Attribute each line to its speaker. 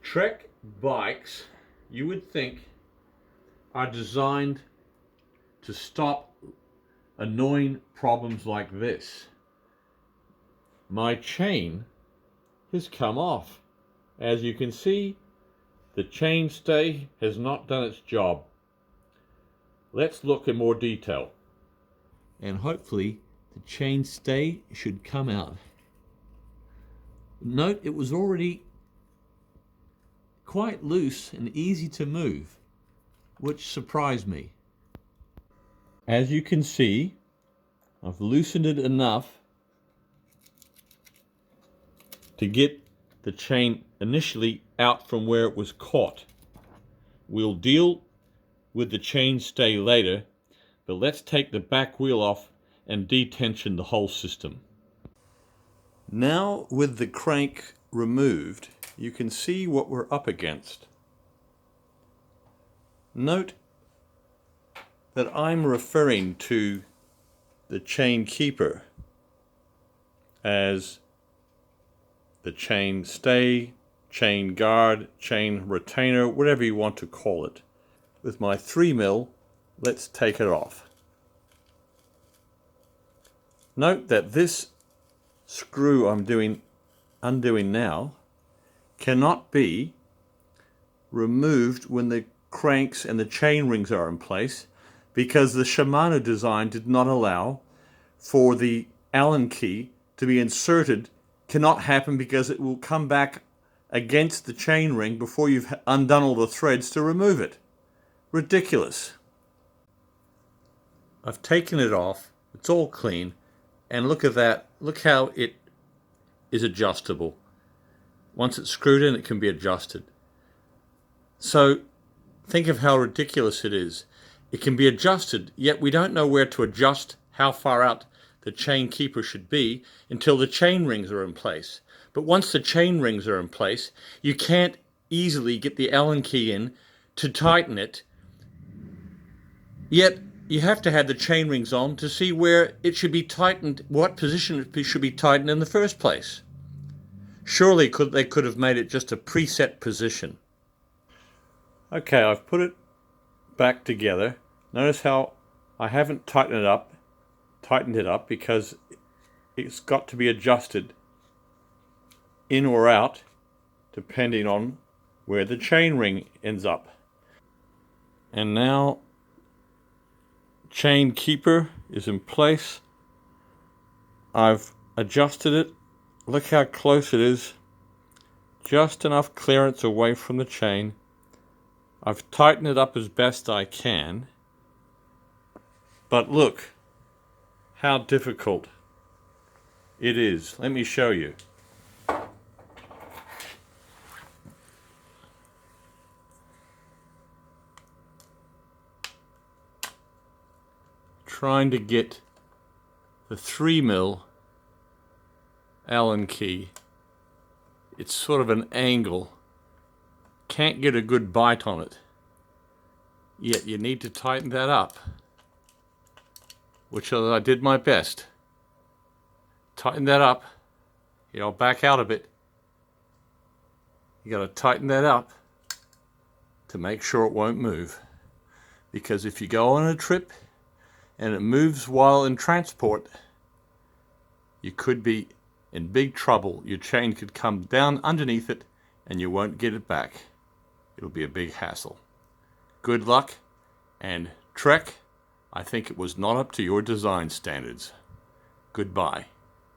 Speaker 1: Trek bikes, you would think, are designed to stop annoying problems like this. My chain has come off. As you can see, the chain stay has not done its job. Let's look in more detail. And hopefully the chain stay should come out. Note it was already quite loose and easy to move, which surprised me. As you can see, I've loosened it enough to get the chain initially out from where it was caught. We'll deal with the chain stay later, but let's take the back wheel off and detension the whole system. Now with the crank removed, you can see what we're up against. Note that I'm referring to the chain keeper as the chain stay, chain guard, chain retainer, whatever you want to call it. With my 3mm, let's take it off. Note that this screw I'm undoing now cannot be removed when the cranks and the chain rings are in place, because the Shimano design did not allow for the Allen key to be inserted. Cannot happen because it will come back against the chain ring before you've undone all the threads to remove it. Ridiculous. I've taken it off, it's all clean, and look at that, look how it is adjustable. Once it's screwed in, it can be adjusted. So think of how ridiculous it is. It can be adjusted, yet we don't know where to adjust how far out the chain keeper should be until the chain rings are in place. But once the chain rings are in place, you can't easily get the Allen key in to tighten it, yet you have to have the chain rings on to see where it should be tightened, what position it should be tightened in the first place. Surely they could have made it just a preset position. Okay, I've put it back together. Notice how I haven't tightened it up because it's got to be adjusted in or out depending on where the chain ring ends up. And now chain keeper is in place. I've adjusted it. Look how close it is. Just enough clearance away from the chain. I've tightened it up as best I can. But look how difficult it is. Let me show you. Trying to get the 3mm Allen key. It's sort of an angle. Can't get a good bite on it. Yet you need to tighten that up, which I did my best. Tighten that up. I'll back out a bit. You got to tighten that up to make sure it won't move. Because if you go on a trip and it moves while in transport, you could be in big trouble. Your chain could come down underneath it and you won't get it back. It'll be a big hassle. Good luck, and Trek, I think it was not up to your design standards. Goodbye.